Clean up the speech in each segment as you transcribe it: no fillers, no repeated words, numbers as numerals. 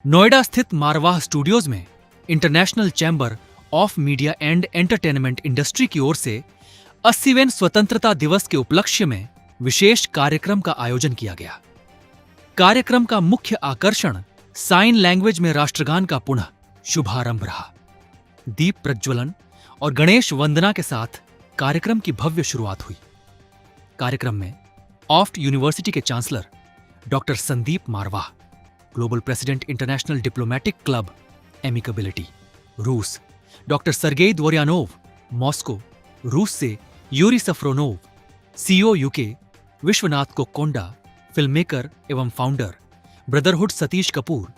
नोएडा स्थित मारवाह स्टूडियोज में international chamber of media and entertainment industry की ओर से 80वें स्वतंत्रता दिवस के उपलक्ष्य में विशेष कार्यक्रम का आयोजन किया गया। कार्यक्रम का मुख्य आकर्षण साइन लैंग्वेज में राष्ट्रगान का पुनः शुभारंभ रहा। दीप प्रज्वलन और गणेश वंदना के साथ कार्यक्रम की भव्य शुरुआत हुई। कार्यक्रम में ऑफ्ट यूनिवर्सिटी के chancellor doctor Sandeep Marwah, global president international diplomatic club amicability रूस, डॉक्टर सर्गेई द्वोर्यानोव, मॉस्को रूस से Yuri Safronov, CEO UK Vishwanath Kokonda, film maker एवं फाउंडर ब्रदरहुड सतीश कपूर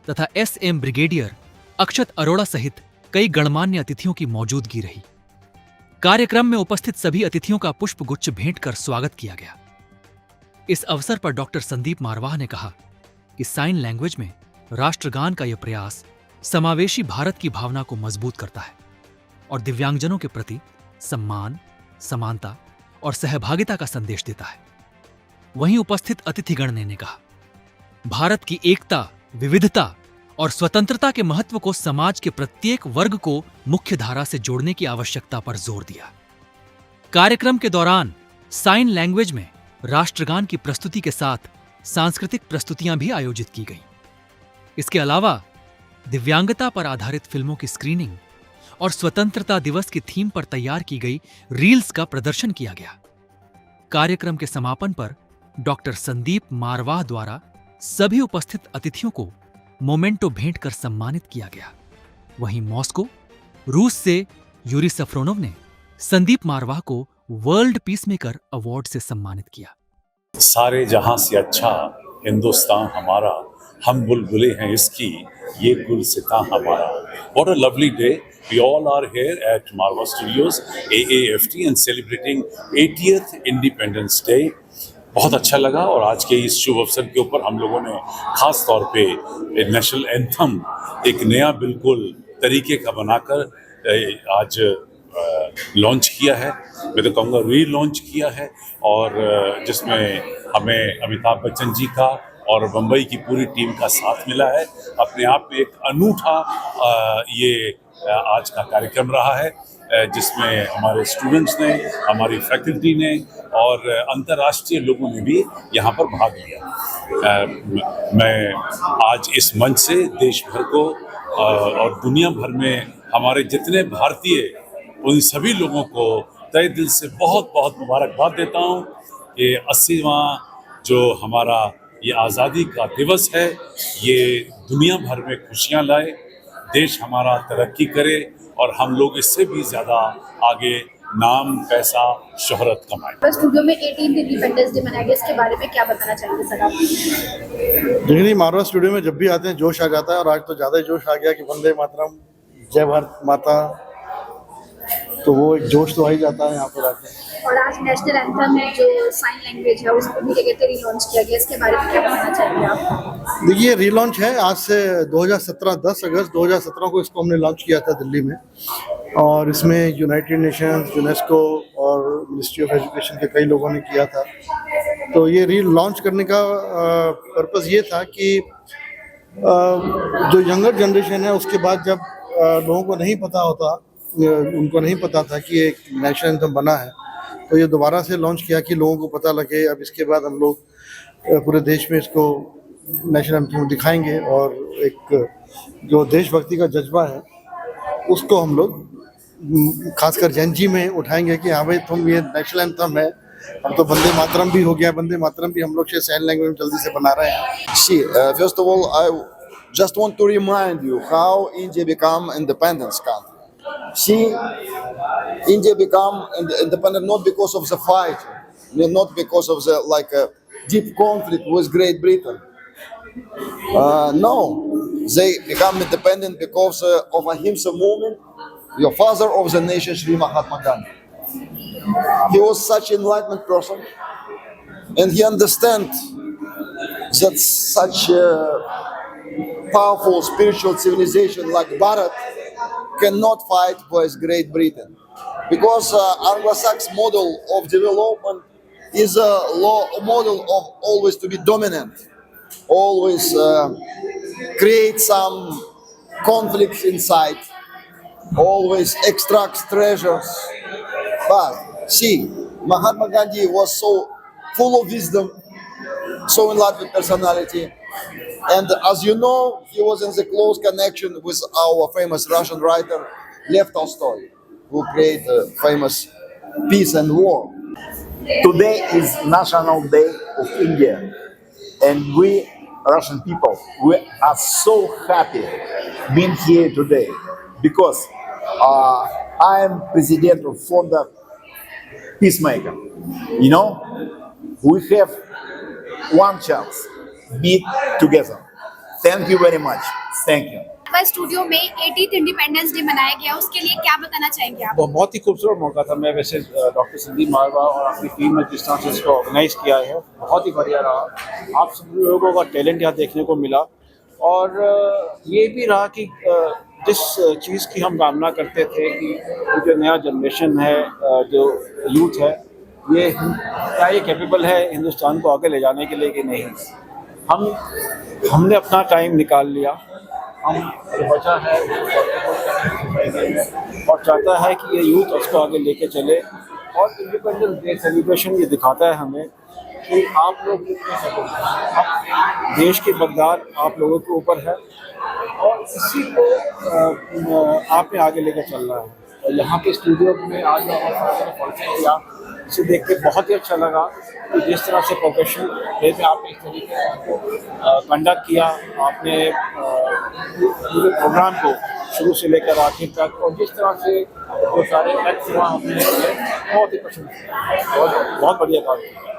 तथा एसएम ब्रिगेडियर अक्षत अरोड़ा सहित कई गणमान्य अतिथियों की मौजूदगी रही। कार्यक्रम में उपस्थित सभी अतिथियों का पुष्पगुच्छ भेंट कर स्वागत किया गया। इस अवसर पर डॉक्टर संदीप मारवाह ने कहा कि साइन लैंग्वेज में राष्ट्रगान का यह प्रयास समावेशी भारत की भावना को मजबूत करता है और दिव्यांगजनों के प्रति सम्मान, समानता और सहभागिता का संदेश देता है। वहीं उपस्थित अतिथिगण ने कहा, भारत की एकता, विविधता और स्वतंत्रता के महत्व को समाज के प्रत्येक वर्ग को मुख्य धारा से जोड़ने की आवश्यकता पर जोर दिया। कार्यक्रम के दौरान साइन लैंग्वेज में राष्ट्रगान की प्रस्तुति के साथ सांस्कृतिक प्रस्तुतियां भी आयोजित की गईं। इसके अलावा दिव्यांगता पर आधारित फिल्मों की स्क्रीनिंग और स्वतंत्रता दिवस की थीम पर तैयार की गई रील्स का प्रदर्शन किया गया। कार्यक्रम के समापन पर डॉक्टर संदीप मारवाह द्वारा सभी उपस्थित अतिथियों को मोमेंटो भेंट कर सम्मानित किया गया। वहीं मॉस्को रूस से यूरी सफ्रोनोव ने संदीप मारवाह को वर्ल्ड पीसमेकर अवार्ड से सम्मानित किया। सारे जहां से अच्छा हिंदुस्तान हमारा, हम बुलबुलें हैं इसकी, ये गुलसितां हमारा। What a lovely day. We all are here at Marwa Studios, AAFT, and celebrating 80th Independence Day. बहुत अच्छा लगा और आज के इस शुभ अवसर के ऊपर हम लोगों ने खास तौर पे नेशनल एंथम एक नया बिल्कुल तरीके का बनाकर आज लॉन्च किया है। मैं तो कहूँगा री-लॉन्च किया है, और जिसमें हमें अमिताभ बच्चन जी का और बम्बई की पूरी टीम का साथ मिला है। अपने आप में एक अनूठा ये आज का कार्यक्रम रहा है, जिसमें हमारे स्टूडेंट्स ने, हमारी फैकल्टी ने और अंतर्राष्ट्रीय लोगों ने भी यहाँ पर भाग लिया। मैं आज इस मंच से देश भर को और दुनिया भर में हमारे जितने भारतीय, उन सभी लोगों को तहे दिल से बहुत बहुत मुबारकबाद देता हूँ। ये 80वां जो हमारा ये आज़ादी का दिवस है, ये दुनिया भर में खुशियाँ लाए, देश हमारा तरक्की करे और हम लोग इससे भी ज़्यादा आगे नाम, पैसा, शोहरत कमाएं। स्टूडियो में 18th इंडिपेंडेंस डे मनाया गया, इसके बारे में क्या बताना चाहेंगे सर आप? देखिए, मारवा स्टूडियो में जब भी आते हैं जोश आ जाता है, और आज तो ज़्यादा ही जोश आ गया कि वंदे मातरम, जय भारत माता, तो वो एक जोश तो आ ही जाता है यहाँ पर आके। और आज नेशनल एंथम है जो साइन लैंग्वेज है, उसको भी क्या कहते हैं रीलॉन्च किया गया, इसके बारे में क्या बताना चाहेंगे आप? देखिए, रीलॉन्च है आज से 2017, 10 अगस्त 2017 को इसको हमने लॉन्च किया था दिल्ली में, और इसमें यूनाइटेड नेशंस, यूनेस्को और मिनिस्ट्री ऑफ एजुकेशन के कई लोगों ने किया था। तो ये रीलॉन्च करने का पर्पस ये था कि जो यंगर जनरेशन है, उसके बाद जब लोगों को नहीं पता होता, उनको नहीं पता था कि एक नेशनल एंथम बना है, तो ये दोबारा से लॉन्च किया कि लोगों को पता लगे। अब इसके बाद हम लोग पूरे देश में इसको नेशनल एंथम दिखाएंगे, और एक जो देशभक्ति का जज्बा है उसको हम लोग खासकर जेनजी में उठाएंगे कि हाँ भाई, तुम ये नेशनल एंथम है। अब तो वंदे मातरम भी हो गया, वंदे मातरम भी हम लोग से साइन लैंग्वेज में जल्दी से बना रहे हैं। See, first of all, I just want to remind you how India became independence country. See, India became independent not because of the fight, not because of the deep conflict with Great Britain. No, they became independent because of Ahimsa movement. Your father of the nation, Shri Mahatma Gandhi. He was such an enlightened person, and he understands that such a powerful spiritual civilization like Bharat cannot fight with Great Britain, because Anglo-Saxon model of development is a model of always to be dominant, always create some conflicts inside, always extracts treasures. But see, Mahatma Gandhi was so full of wisdom, so in love with personality. And as you know, he was in the close connection with our famous Russian writer, Lev Tolstoy, who created famous Peace and War. Today is National Day of India, and we Russian people, we are so happy being here today because I am president of Fonda Peacemaker. You know, we have one chance, be together. Thank you very much. Thank you. Studio में 80th independence day मनाया गया, उसके लिए क्या बताना चाहेंगे आप? बहुत ही खूबसूरत मौका था। मैं वैसे डॉक्टर संदीप मारवा और आपकी टीम ने जिस तरह से इसको ऑर्गेनाइज किया है, बहुत ही बढ़िया रहा। आप सब लोगों का टैलेंट यहाँ देखने को मिला और ये भी रहा कि जिस चीज़ की हम कामना करते थे कि जो नया जनरेशन है, जो यूथ है, ये क्या ये कैपेबल है हिंदुस्तान को आगे ले जाने के लिए कि नहीं। हमने अपना टाइम निकाल लिया, हम जो बचा है और चाहता है कि ये यूथ उसको आगे लेके चले। और इंडिपेंडेंस डे सेलिब्रेशन ये दिखाता है हमें कि आप लोग देश की बगदार आप लोगों के ऊपर है और इसी को आपने आगे लेकर चल रहा है। और यहाँ के स्टूडियो में आज फंक्शन किया, इसे देख के बहुत ही अच्छा लगा कि जिस तरह से प्रोफेशनल वे में आपने इस तरीके से कंडक्ट किया, आपने पूरे प्रोग्राम को शुरू से लेकर आखिर तक, और जिस तरह से जो सारे एक्ट हुआ आपने बहुत ही पसंद किया, बहुत बढ़िया काम किया।